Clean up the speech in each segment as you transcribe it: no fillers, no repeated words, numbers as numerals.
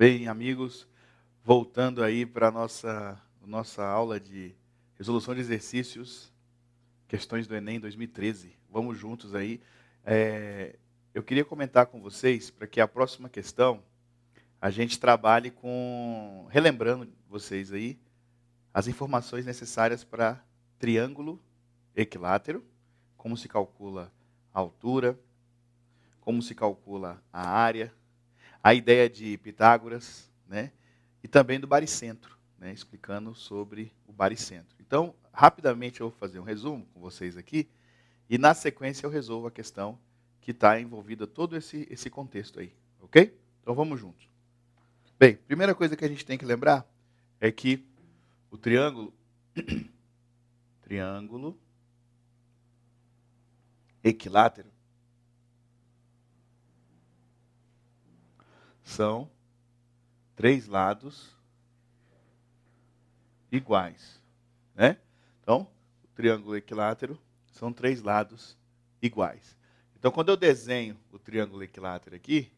Bem, amigos, voltando aí para a nossa aula de resolução de exercícios, questões do Enem 2013. Vamos juntos aí. Eu queria comentar com vocês, para que a próxima questão, a gente trabalhe relembrando vocês aí, as informações necessárias para triângulo equilátero, como se calcula a altura, como se calcula a área, a ideia de Pitágoras, né? E também do baricentro, né? Explicando sobre o baricentro. Então, rapidamente eu vou fazer um resumo com vocês aqui, e na sequência eu resolvo a questão que está envolvida todo esse contexto aí, ok? Então vamos juntos. Bem, primeira coisa que a gente tem que lembrar é que o triângulo equilátero são três lados iguais, né? Então, o triângulo equilátero são três lados iguais. Então, quando eu desenho o triângulo equilátero aqui,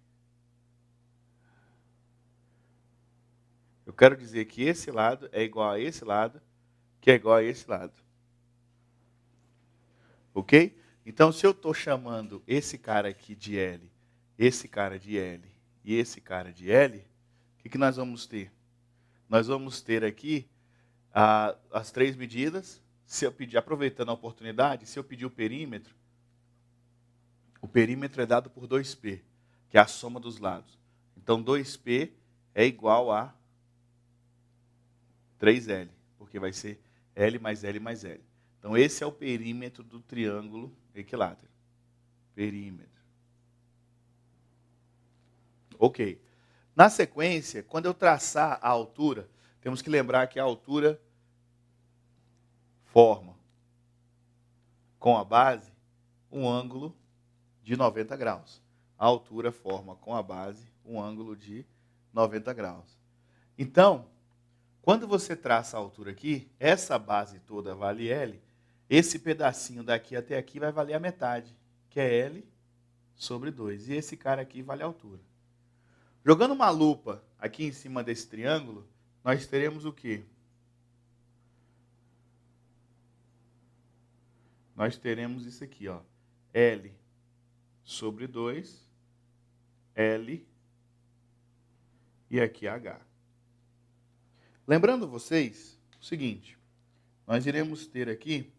eu quero dizer que esse lado é igual a esse lado, que é igual a esse lado. Ok? Então, se eu estou chamando esse cara aqui de L, esse cara de L e esse cara de L, o que nós vamos ter? Nós vamos ter aqui as três medidas. Se eu pedir, aproveitando a oportunidade, se eu pedir o perímetro é dado por 2P, que é a soma dos lados. Então, 2P é igual a 3L, porque vai ser L mais L mais L. Então, esse é o perímetro do triângulo equilátero. Perímetro. Ok. Na sequência, quando eu traçar a altura, temos que lembrar que a altura forma com a base um ângulo de 90 graus. A altura forma com a base um ângulo de 90 graus. Então, quando você traça a altura aqui, essa base toda vale L, esse pedacinho daqui até aqui vai valer a metade, que é L sobre 2. E esse cara aqui vale a altura. Jogando uma lupa aqui em cima desse triângulo, nós teremos o quê? Nós teremos isso aqui, ó. L sobre 2, L e aqui H. Lembrando vocês o seguinte, nós iremos ter aqui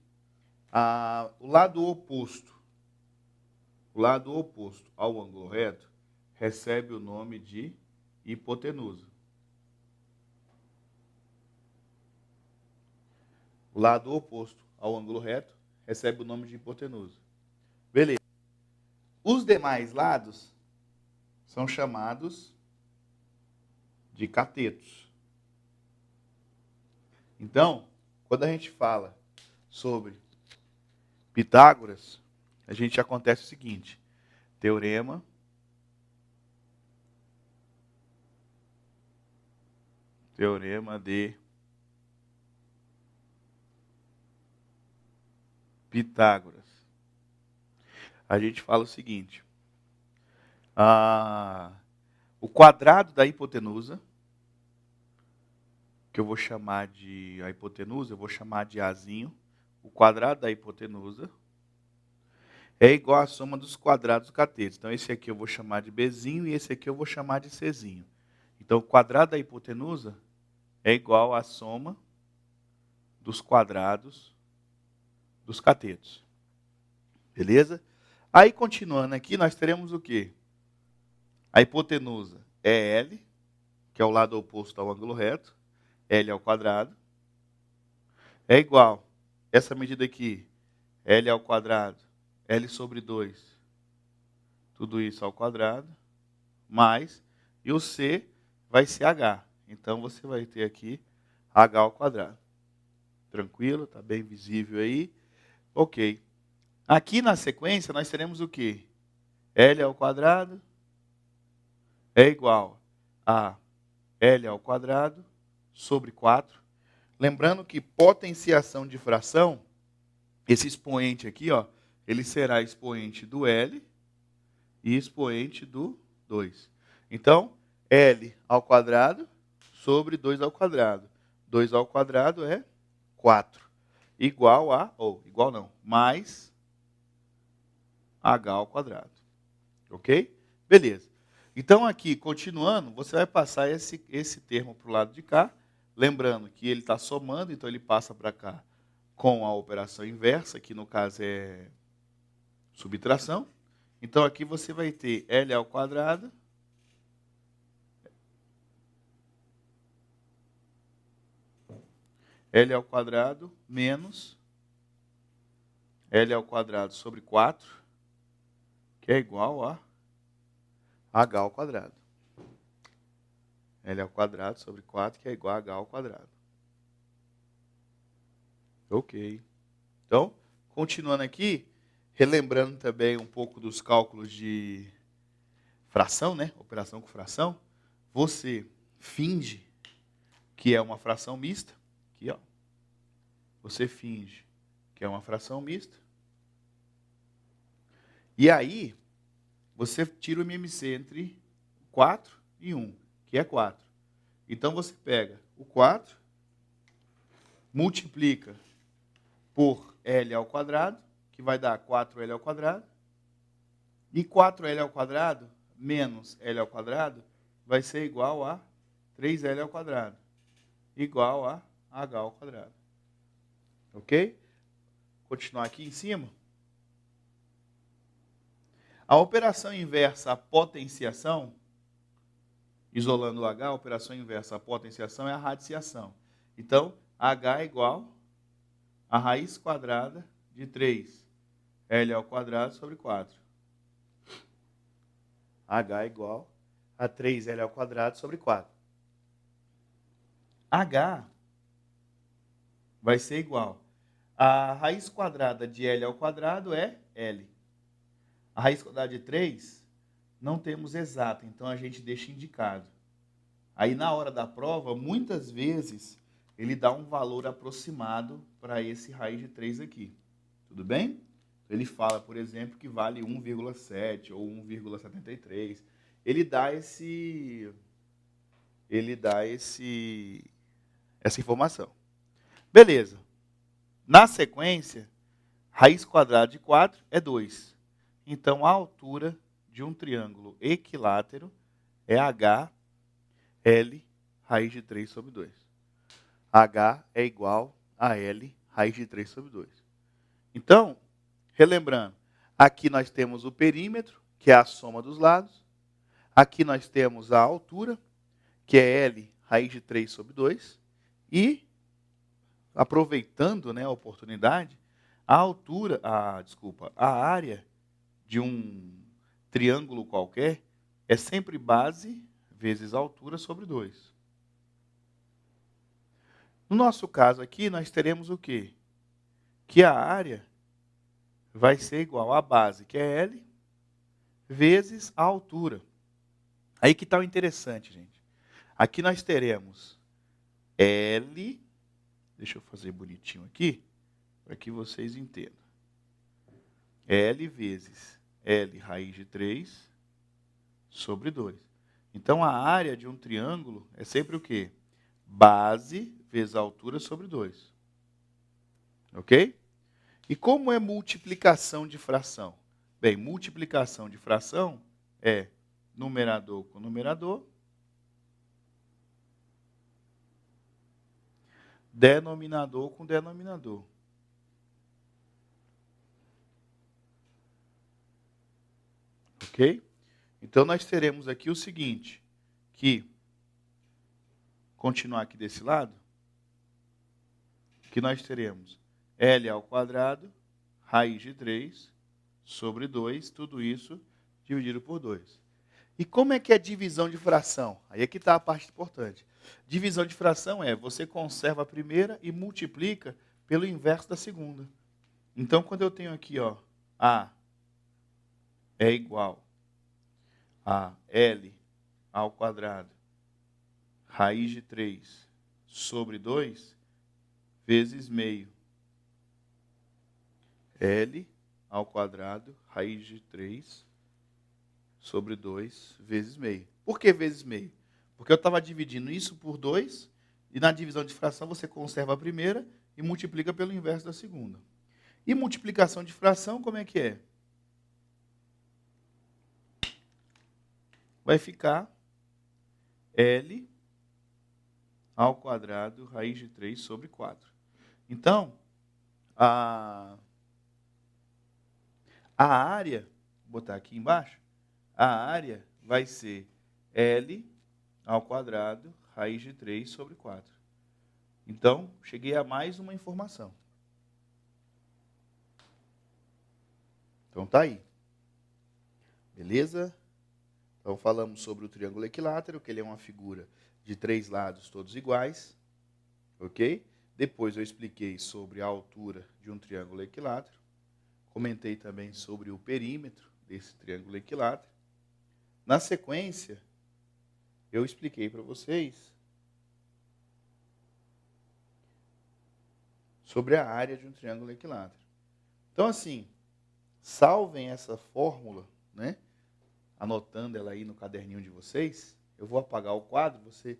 o lado oposto. O lado oposto ao ângulo reto recebe o nome de hipotenusa. O lado oposto ao ângulo reto recebe o nome de hipotenusa. Beleza. Os demais lados são chamados de catetos. Então, quando a gente fala sobre Pitágoras, a gente acontece o seguinte: teorema de Pitágoras. A gente fala o seguinte: o quadrado da hipotenusa, que eu vou chamar de a hipotenusa, eu vou chamar de Azinho, o quadrado da hipotenusa é igual à soma dos quadrados do cateto. Então, esse aqui eu vou chamar de Bzinho e esse aqui eu vou chamar de Czinho. Então, o quadrado da hipotenusa é igual à soma dos quadrados dos catetos. Beleza? Aí, continuando aqui, nós teremos o quê? A hipotenusa é L, que é o lado oposto ao ângulo reto. L ao quadrado. É igual, essa medida aqui, L ao quadrado, L sobre 2. Tudo isso ao quadrado, mais, e o C vai ser H. Então, você vai ter aqui H ao quadrado. Tranquilo? Está bem visível aí? Ok. Aqui na sequência, nós teremos o quê? L ao quadrado é igual a L ao quadrado sobre 4. Lembrando que potenciação de fração, esse expoente aqui, ó, ele será expoente do L e expoente do 2. Então, L ao quadrado sobre 2 ao quadrado. 2 ao quadrado é 4. Igual a, ou igual não, mais H ao quadrado. Ok? Beleza. Então aqui, continuando, você vai passar esse termo para o lado de cá. Lembrando que ele está somando, então ele passa para cá com a operação inversa, que no caso é subtração. Então aqui você vai ter L ao quadrado menos L ao quadrado sobre 4, que é igual a H ao quadrado. L ao quadrado sobre 4, que é igual a H ao quadrado. Ok. Então, continuando aqui, relembrando também um pouco dos cálculos de fração, né? Operação com fração. Você finge que é uma fração mista. Aqui, ó. Você finge que é uma fração mista. E aí, você tira o MMC entre 4 e 1, que é 4. Então, você pega o 4, multiplica por L ao quadrado, que vai dar 4L ao quadrado. E 4L ao quadrado menos L ao quadrado vai ser igual a 3L ao quadrado, igual a H ao quadrado. Ok? Continuar aqui em cima. A operação inversa à potenciação, isolando o H, a operação inversa à potenciação é a radiciação. Então, H é igual a raiz quadrada de 3L ao quadrado sobre 4. H é igual a 3L ao quadrado sobre 4. H vai ser igual a raiz quadrada de L ao quadrado é L. A raiz quadrada de 3 não temos exata, então a gente deixa indicado. Aí na hora da prova, muitas vezes, ele dá um valor aproximado para esse raiz de 3 aqui. Tudo bem? Ele fala, por exemplo, que vale 1,7 ou 1,73. Ele dá essa informação. Beleza. Na sequência, raiz quadrada de 4 é 2. Então, a altura de um triângulo equilátero é HL raiz de 3 sobre 2. H é igual a L raiz de 3 sobre 2. Então, relembrando, aqui nós temos o perímetro, que é a soma dos lados. Aqui nós temos a altura, que é L raiz de 3 sobre 2. E, aproveitando, né, a oportunidade, a área de um triângulo qualquer é sempre base vezes altura sobre 2. No nosso caso aqui, nós teremos o quê? Que a área vai ser igual à base, que é L, vezes a altura. Aí que está o interessante, gente. Aqui nós teremos L, deixa eu fazer bonitinho aqui, para que vocês entendam. L vezes L raiz de 3 sobre 2. Então, a área de um triângulo é sempre o quê? Base vezes a altura sobre 2. Ok? E como é multiplicação de fração? Bem, multiplicação de fração é numerador com numerador, denominador com denominador. Ok? Então, nós teremos aqui o seguinte, que, continuar aqui desse lado, que nós teremos L ao quadrado, raiz de 3, sobre 2, tudo isso dividido por 2. E como é que é divisão de fração? Aí é que está a parte importante. Divisão de fração é, você conserva a primeira e multiplica pelo inverso da segunda. Então, quando eu tenho aqui, ó, A é igual a L ao quadrado, raiz de 3 sobre 2, vezes meio. L ao quadrado, raiz de 3 sobre 2 vezes meio. Por que vezes meio? Porque eu estava dividindo isso por 2, e na divisão de fração você conserva a primeira e multiplica pelo inverso da segunda. E multiplicação de fração, como é que é? Vai ficar L ao quadrado raiz de 3 sobre 4. Então, a área, vou botar aqui embaixo, a área vai ser L ao quadrado raiz de 3 sobre 4. Então, cheguei a mais uma informação. Então, tá aí. Beleza? Então, falamos sobre o triângulo equilátero, que ele é uma figura de 3 lados todos iguais. Ok? Depois eu expliquei sobre a altura de um triângulo equilátero. Comentei também sobre o perímetro desse triângulo equilátero. Na sequência, eu expliquei para vocês sobre a área de um triângulo equilátero. Então, assim, salvem essa fórmula, né? Anotando ela aí no caderninho de vocês. Eu vou apagar o quadro, você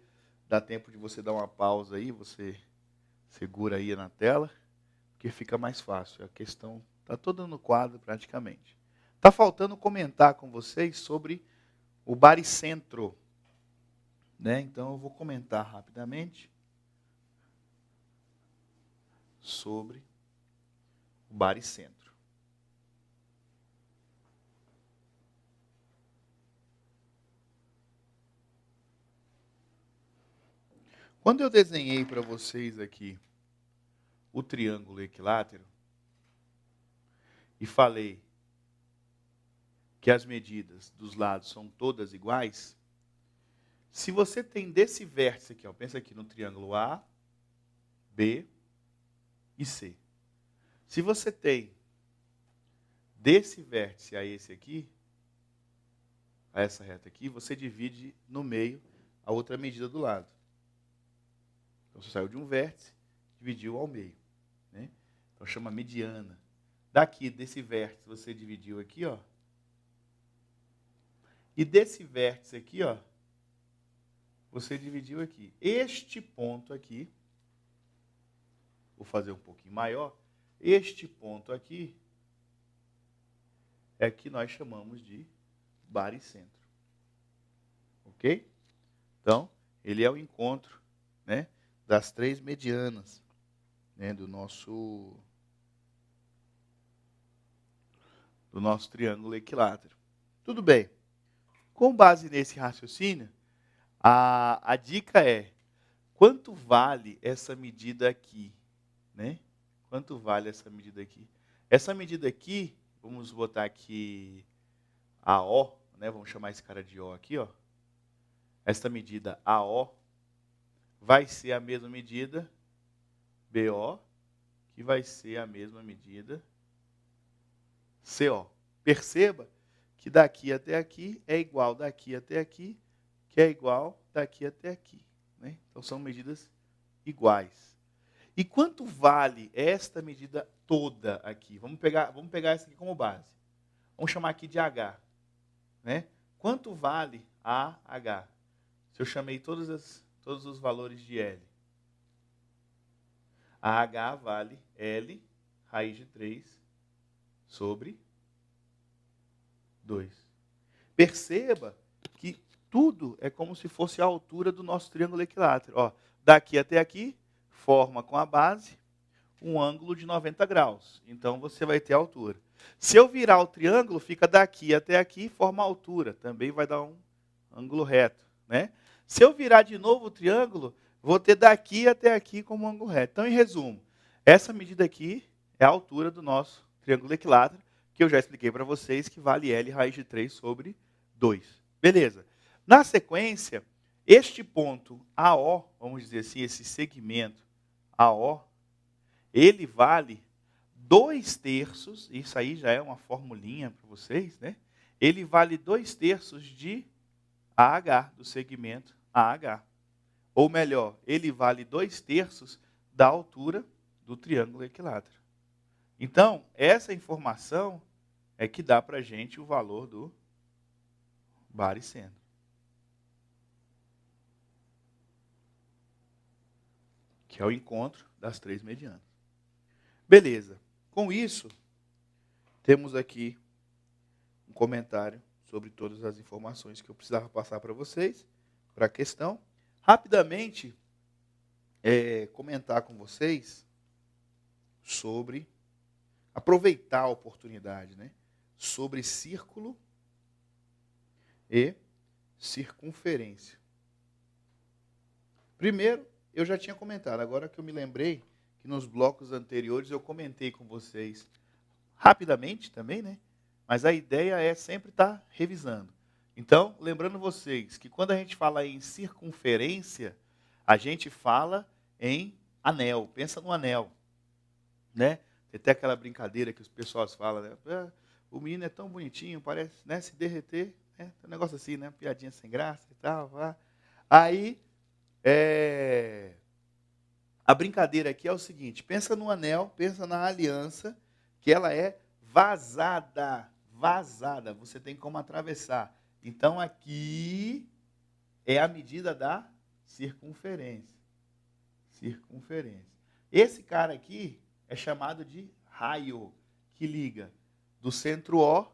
dá tempo de você dar uma pausa aí, você segura aí na tela, porque fica mais fácil. A questão está toda no quadro praticamente. Está faltando comentar com vocês sobre o baricentro, né? Então eu vou comentar rapidamente sobre o baricentro. Quando eu desenhei para vocês aqui o triângulo equilátero e falei que as medidas dos lados são todas iguais, se você tem desse vértice aqui, ó, pensa aqui no triângulo A, B e C. Se você tem desse vértice a esse aqui, a essa reta aqui, você divide no meio a outra medida do lado. Então, você saiu de um vértice, dividiu ao meio, né? Então, chama mediana. Daqui, desse vértice, você dividiu aqui, ó. E desse vértice aqui, ó, você dividiu aqui. Este ponto aqui, vou fazer um pouquinho maior, este ponto aqui é que nós chamamos de baricentro. Ok? Então, ele é o encontro, né, das 3 medianas, né, do nosso triângulo equilátero. Tudo bem. Com base nesse raciocínio, a dica é, quanto vale essa medida aqui? Né? Quanto vale essa medida aqui? Essa medida aqui, vamos botar aqui AO, né? Vamos chamar esse cara de O aqui, ó. Essa medida AO vai ser a mesma medida BO, que vai ser a mesma medida CO. Perceba que daqui até aqui é igual daqui até aqui, que é igual daqui até aqui. Né? Então, são medidas iguais. E quanto vale esta medida toda aqui? Vamos pegar essa aqui como base. Vamos chamar aqui de H. Né? Quanto vale AH? Se eu chamei todos os valores de L. AH vale L raiz de 3 sobre 2. Perceba que tudo é como se fosse a altura do nosso triângulo equilátero. Ó, daqui até aqui, forma com a base um ângulo de 90 graus. Então, você vai ter a altura. Se eu virar o triângulo, fica daqui até aqui, forma a altura. Também vai dar um ângulo reto. Né? Se eu virar de novo o triângulo, vou ter daqui até aqui como ângulo reto. Então, em resumo, essa medida aqui é a altura do nosso triângulo equilátero, que eu já expliquei para vocês, que vale L raiz de 3 sobre 2. Beleza. Na sequência, este ponto AO, vamos dizer assim, esse segmento AO, ele vale 2/3, isso aí já é uma formulinha para vocês, né? Ele vale 2/3 de AH, do segmento AH. Ou melhor, ele vale 2/3 da altura do triângulo equilátero. Então, essa informação é que dá para a gente o valor do baricentro. que é o encontro das três medianas. Beleza. Com isso, temos aqui um comentário sobre todas as informações que eu precisava passar para vocês, para a questão. Rapidamente, comentar com vocês sobre, aproveitar a oportunidade, né? Sobre círculo e circunferência. Primeiro, eu já tinha comentado, agora que eu me lembrei que nos blocos anteriores eu comentei com vocês rapidamente também, né? Mas a ideia é sempre estar revisando. Então, lembrando vocês que quando a gente fala em circunferência, a gente fala em anel, pensa no anel, né? Tem até aquela brincadeira que os pessoal falam, né? Ah, o menino é tão bonitinho, parece, né, se derreter, né? Um negócio assim, né? Piadinha sem graça e tal. Aí, a brincadeira aqui é o seguinte, pensa no anel, pensa na aliança, que ela é vazada, você tem como atravessar. Então, aqui é a medida da circunferência. Esse cara aqui é chamado de raio, que liga do centro O,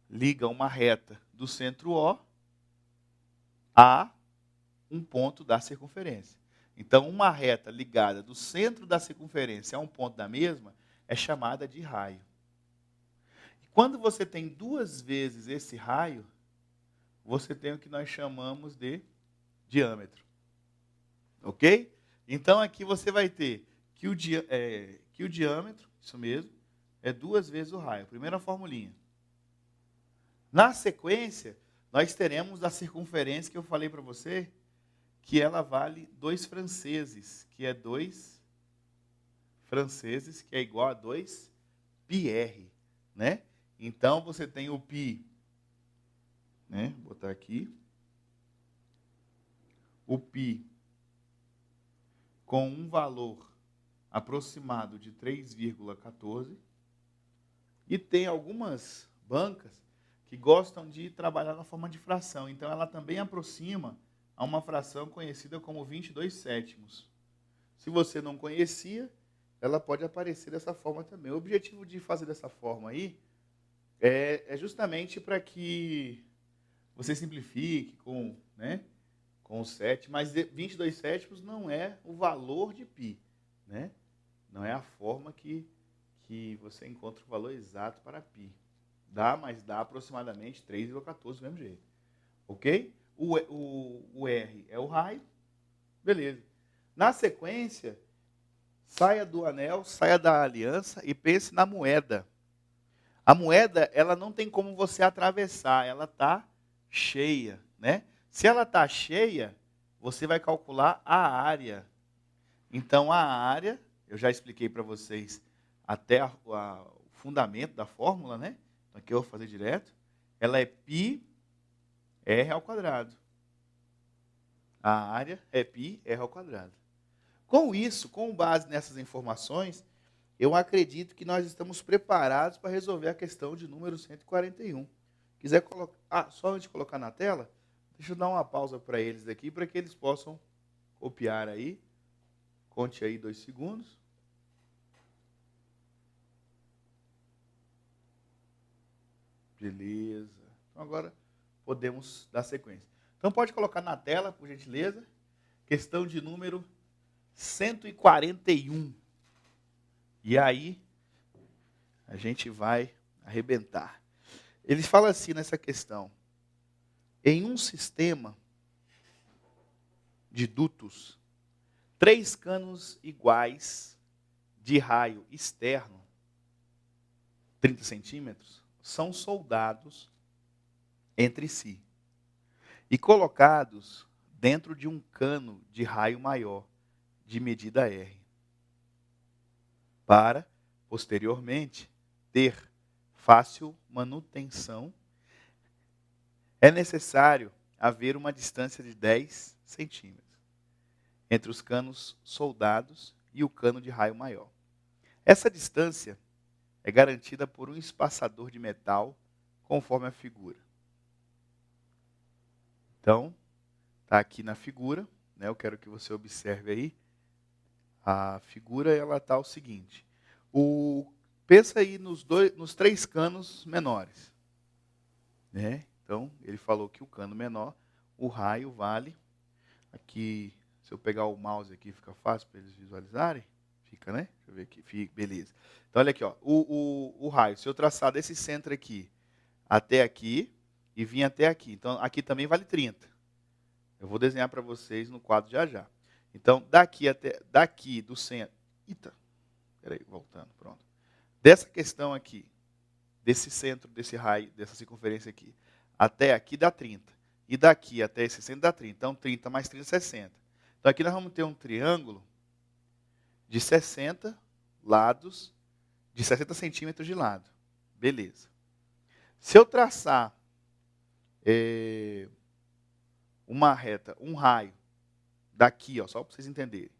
liga uma reta do centro O a um ponto da circunferência. Então, uma reta ligada do centro da circunferência a um ponto da mesma é chamada de raio. E quando você tem duas vezes esse raio, você tem o que nós chamamos de diâmetro. Ok? Então, aqui você vai ter que o diâmetro, isso mesmo, é duas vezes o raio. Primeira formulinha. Na sequência, nós teremos a circunferência que eu falei para você, que ela vale 2 franceses, que é 2 franceses, que é igual a 2 πr, né? Então, você tem o π, né? Vou botar aqui. O π com um valor aproximado de 3,14. E tem algumas bancas que gostam de trabalhar na forma de fração. Então, ela também aproxima a uma fração conhecida como 22 sétimos. Se você não conhecia, ela pode aparecer dessa forma também. O objetivo de fazer dessa forma aí é justamente para que você simplifique com o 7, mas 22 sétimos não é o valor de π, né? Não é a forma que você encontra o valor exato para π. Mas dá aproximadamente 3,14 do mesmo jeito. Ok? O R é o raio. Beleza. Na sequência, saia do anel, saia da aliança e pense na moeda. A moeda, ela não tem como você atravessar, ela está cheia, né? Se ela está cheia, você vai calcular a área. Então, a área, eu já expliquei para vocês até o fundamento da fórmula, né? Aqui eu vou fazer direto. Ela é πr ao quadrado. A área é πr ao quadrado. Com isso, com base nessas informações, eu acredito que nós estamos preparados para resolver a questão de número 141. Quiser colocar, só antes de colocar na tela, deixa eu dar uma pausa para eles aqui, para que eles possam copiar aí. Conte aí 2 segundos. Beleza. Então agora podemos dar sequência. Então pode colocar na tela, por gentileza, questão de número 141. E aí a gente vai arrebentar. Ele fala assim nessa questão: em um sistema de dutos, 3 canos iguais de raio externo, 30 centímetros, são soldados entre si e colocados dentro de um cano de raio maior, de medida R, para, posteriormente, ter fácil manutenção. É necessário haver uma distância de 10 centímetros entre os canos soldados e o cano de raio maior. Essa distância é garantida por um espaçador de metal, conforme a figura. Então, está aqui na figura, né? Eu quero que você observe aí. A figura ela está o seguinte. Pensa aí nos 3 canos menores. Né? Então, ele falou que o cano menor, o raio vale. Aqui, se eu pegar o mouse aqui, fica fácil para eles visualizarem. Fica, né? Deixa eu ver aqui. Fica, beleza. Então, olha aqui, ó. O raio, se eu traçar desse centro aqui até aqui e vir até aqui. Então, aqui também vale 30. Eu vou desenhar para vocês no quadro já já. Então, daqui do centro... Eita, peraí, voltando, pronto. Dessa questão aqui, desse centro, desse raio, dessa circunferência aqui, até aqui dá 30. E daqui até esse centro dá 30. Então, 30 mais 30, 60. Então, aqui nós vamos ter um triângulo de 60 lados, de 60 centímetros de lado. Beleza. Se eu traçar uma reta, um raio, daqui, ó, só para vocês entenderem,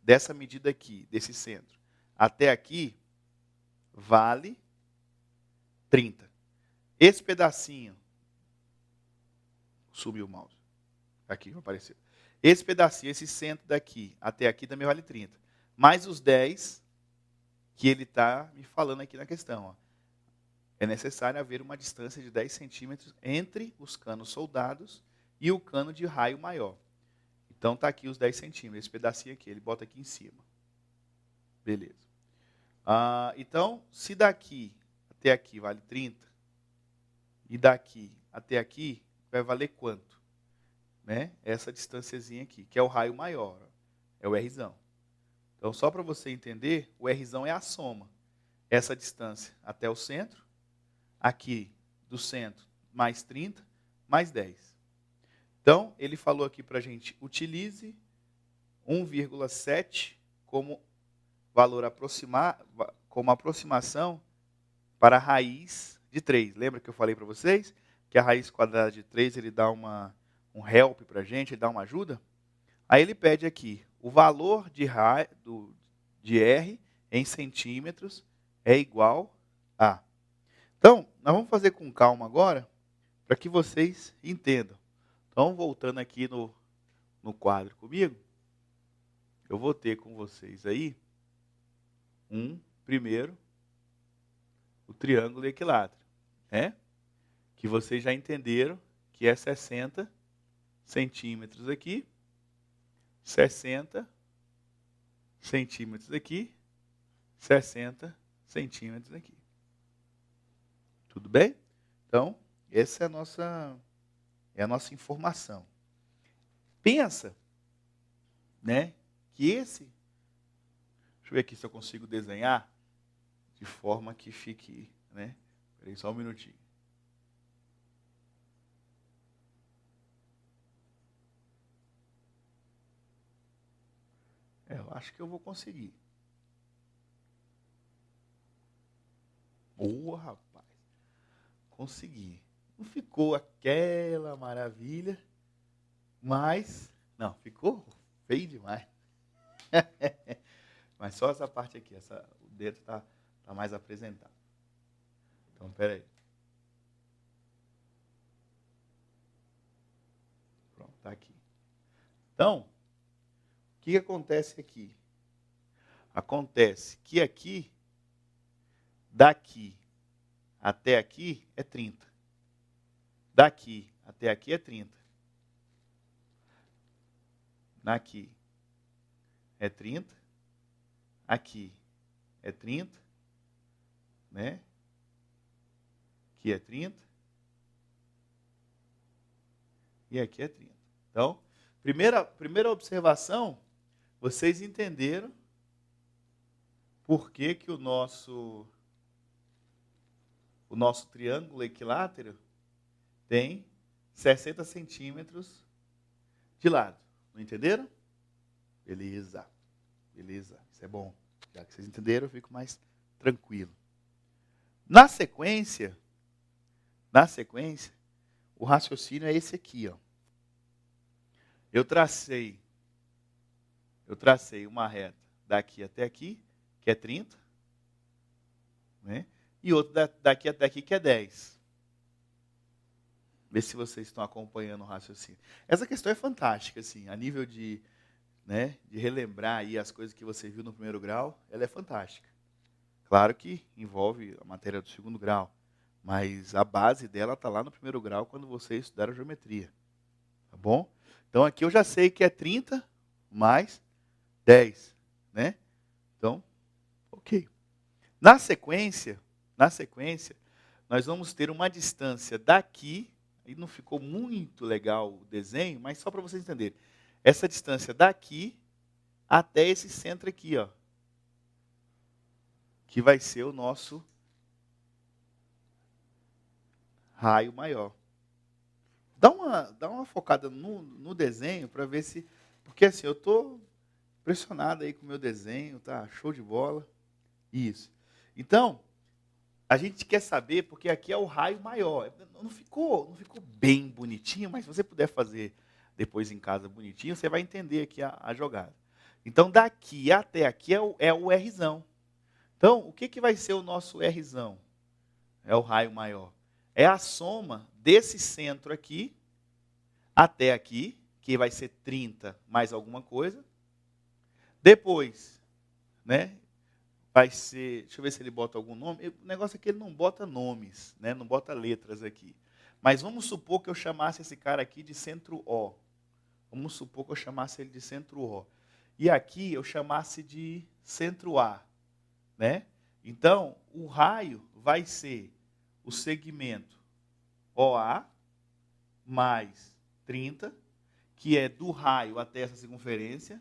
dessa medida aqui, desse centro, até aqui, vale 30. Esse pedacinho, subiu o mouse, aqui apareceu. Esse pedacinho, esse centro daqui, até aqui também vale 30. Mais os 10 que ele está me falando aqui na questão. Ó. É necessário haver uma distância de 10 centímetros entre os canos soldados e o cano de raio maior. Então, está aqui os 10 centímetros. Esse pedacinho aqui, ele bota aqui em cima. Beleza. Então, se daqui até aqui vale 30, e daqui até aqui vai valer quanto? Né? Essa distânciazinha aqui, que é o raio maior. Ó, é o Rzão. Então, só para você entender, o Rzão é a soma. Essa distância até o centro, aqui do centro, mais 30, mais 10. Então, ele falou aqui para a gente, utilize 1,7 como valor como aproximação para a raiz de 3. Lembra que eu falei para vocês? Que a raiz quadrada de 3, ele dá um help para a gente, ele dá uma ajuda. Aí ele pede aqui, o valor de R em centímetros é igual a... Então, nós vamos fazer com calma agora, para que vocês entendam. Então, voltando aqui no quadro comigo, eu vou ter com vocês aí, primeiro, o triângulo equilátero, né? Que vocês já entenderam que é 60 centímetros aqui, 60 centímetros aqui, 60 centímetros aqui. Tudo bem? Então, essa é a nossa informação. Pensa, né, que deixa eu ver aqui se eu consigo desenhar de forma que fique, né? Espera aí só um minutinho. Eu acho que eu vou conseguir. Boa, rapaz. Consegui. Não ficou aquela maravilha, mas... Não, ficou feio demais. Mas só essa parte aqui, o dedo está mais apresentado. Então, espera aí. Pronto, está aqui. Então, o que acontece aqui? Acontece que aqui, daqui até aqui é 30. Daqui até aqui é 30. Aqui é 30. Aqui é 30. Né? Aqui é 30. E aqui é 30. Então, primeira observação, vocês entenderam por que o nosso triângulo equilátero tem 60 centímetros de lado. Não entenderam? Beleza. Beleza. Isso é bom. Já que vocês entenderam, eu fico mais tranquilo. Na sequência, o raciocínio é esse aqui, ó. Eu tracei uma reta daqui até aqui, que é 30, né? E outra daqui até aqui, que é 10. Vê se vocês estão acompanhando o raciocínio. Essa questão é fantástica, assim, a nível de né, de relembrar aí as coisas que você viu no primeiro grau, ela é fantástica. Claro que envolve a matéria do segundo grau, mas a base dela está lá no primeiro grau quando você estudar a geometria. Tá bom? Então aqui eu já sei que é 30 mais 10, né? Então, ok. Na sequência, nós vamos ter uma distância daqui, e não ficou muito legal o desenho, mas só para vocês entenderem. Essa distância daqui até esse centro aqui, ó, que vai ser o nosso raio maior. Dá uma focada no desenho para ver se... Porque assim, eu estou impressionado aí com o meu desenho, tá? Show de bola. Isso. Então, a gente quer saber, porque aqui é o raio maior. Não ficou bem bonitinho, mas se você puder fazer depois em casa bonitinho, você vai entender aqui a jogada. Então, daqui até aqui é o Rzão. Então, o que vai ser o nosso Rzão? É o raio maior. É a soma desse centro aqui até aqui, que vai ser 30 mais alguma coisa. Depois, né, vai ser, deixa eu ver se ele bota algum nome. O negócio é que ele não bota nomes, né, não bota letras aqui. Mas vamos supor que eu chamasse esse cara aqui de centro O. Vamos supor que eu chamasse ele de centro O. E aqui eu chamasse de centro A, né? Então, o raio vai ser o segmento OA mais 30, que é do raio até essa circunferência,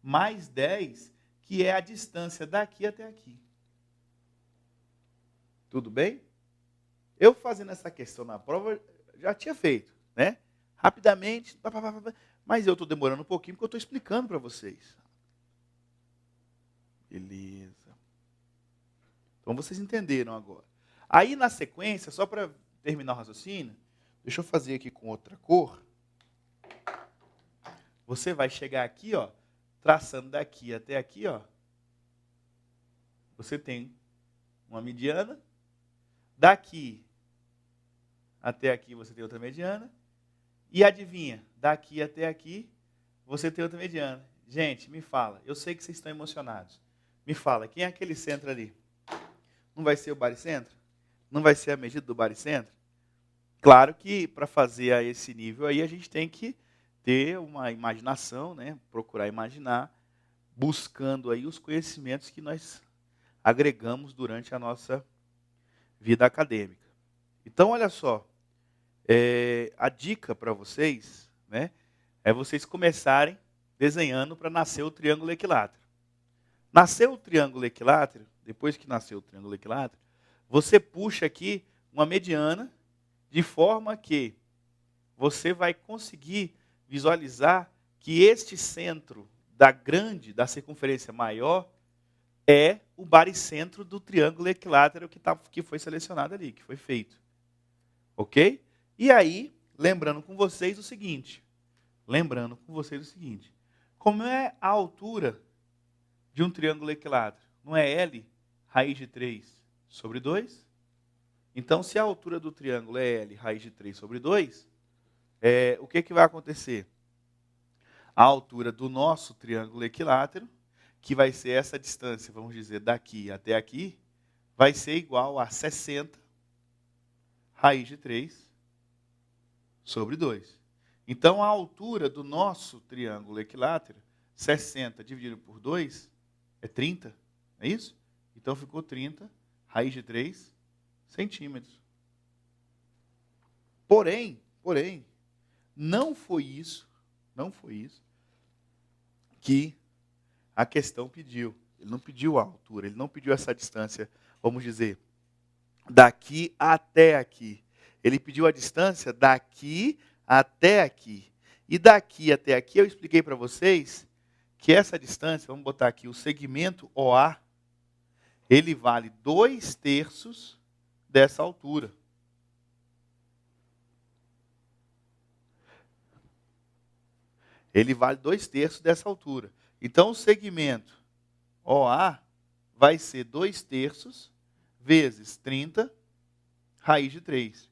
mais 10, que é a distância daqui até aqui. Tudo bem? Eu fazendo essa questão na prova, já tinha feito, né? Rapidamente, mas eu estou demorando um pouquinho porque eu estou explicando para vocês. Beleza. Então vocês entenderam agora. Aí na sequência, só para terminar o raciocínio, deixa eu fazer aqui com outra cor. Você vai chegar aqui, ó, traçando daqui até aqui, ó. Você tem uma mediana. Daqui até aqui você tem outra mediana. E adivinha, daqui até aqui você tem outra mediana. Gente, me fala, eu sei que vocês estão emocionados. Me fala, quem é aquele centro ali? Não vai ser o baricentro? Não vai ser a medida do baricentro? Claro que para fazer a esse nível aí a gente tem que ter uma imaginação, né? Procurar imaginar, buscando aí os conhecimentos que nós agregamos durante a nossa vida acadêmica. Então, olha só, a dica para vocês, né, é vocês começarem desenhando para nascer o triângulo equilátero. Nasceu o triângulo equilátero, depois que nasceu o triângulo equilátero, você puxa aqui uma mediana, de forma que você vai conseguir visualizar que este centro da circunferência maior, é o baricentro do triângulo equilátero que foi selecionado ali, que foi feito. Ok? E aí, lembrando com vocês o seguinte, como é a altura de um triângulo equilátero? Não é L raiz de 3 sobre 2? Então, se a altura do triângulo é L raiz de 3 sobre 2, o que vai acontecer? A altura do nosso triângulo equilátero, que vai ser essa distância, vamos dizer, daqui até aqui, vai ser igual a 60 raiz de 3 sobre 2. Então, a altura do nosso triângulo equilátero, 60 dividido por 2, é 30, é isso? Então, ficou 30 raiz de 3 centímetros. Porém, não foi isso que a questão pediu. Ele não pediu a altura, ele não pediu essa distância, vamos dizer, daqui até aqui. Ele pediu a distância daqui até aqui. E daqui até aqui eu expliquei para vocês que essa distância, vamos botar aqui, o segmento OA, ele vale 2/3 dessa altura. Ele vale 2/3 dessa altura. Então, o segmento OA vai ser 2/3 vezes 30 raiz de 3.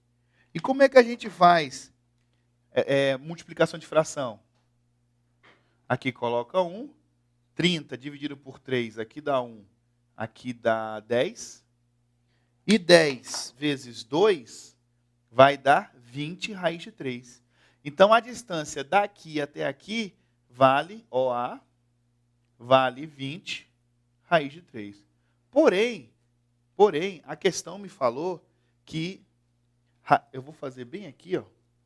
E como é que a gente faz multiplicação de fração? Aqui coloca 1. 30 dividido por 3, aqui dá 1. Aqui dá 10. E 10 vezes 2 vai dar 20 raiz de 3. Então, a distância daqui até aqui vale OA, vale 20 raiz de 3. Porém, a questão me falou que... Eu vou fazer bem aqui, ó.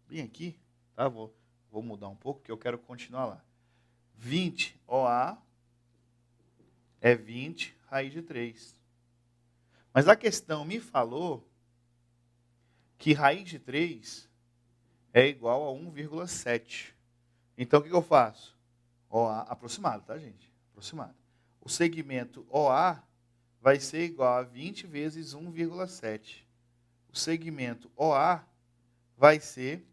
Bem aqui, tá? Vou mudar um pouco, porque eu quero continuar lá. 20 OA é 20 raiz de 3. Mas a questão me falou que raiz de 3 é igual a 1,7. Então, o que eu faço? OA, aproximado, tá, gente? Aproximado. O segmento OA vai ser igual a 20 vezes 1,7. O segmento OA vai ser,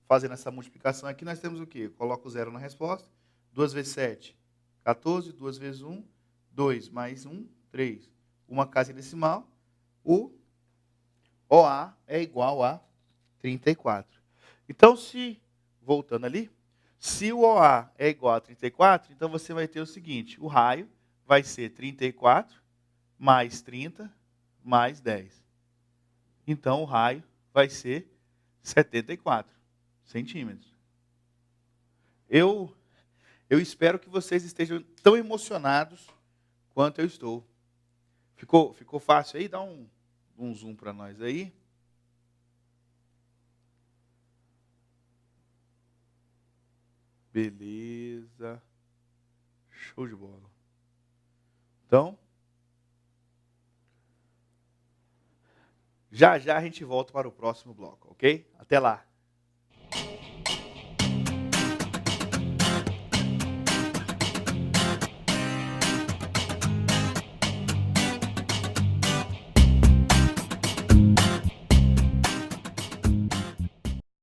fazendo essa multiplicação aqui, nós temos o quê? Eu coloco o 0 na resposta. 2 vezes 7, 14. 2 vezes 1, 2. Mais 1, 3. Uma casa decimal. O OA é igual a 34. Então, voltando ali, se o OA é igual a 34, então você vai ter o seguinte, o raio vai ser 34 mais 30 mais 10. Então, o raio vai ser 74 centímetros. Eu espero que vocês estejam tão emocionados quanto eu estou. Ficou fácil aí? Dá um zoom para nós aí. Beleza. Show de bola. Então, já a gente volta para o próximo bloco, ok? Até lá.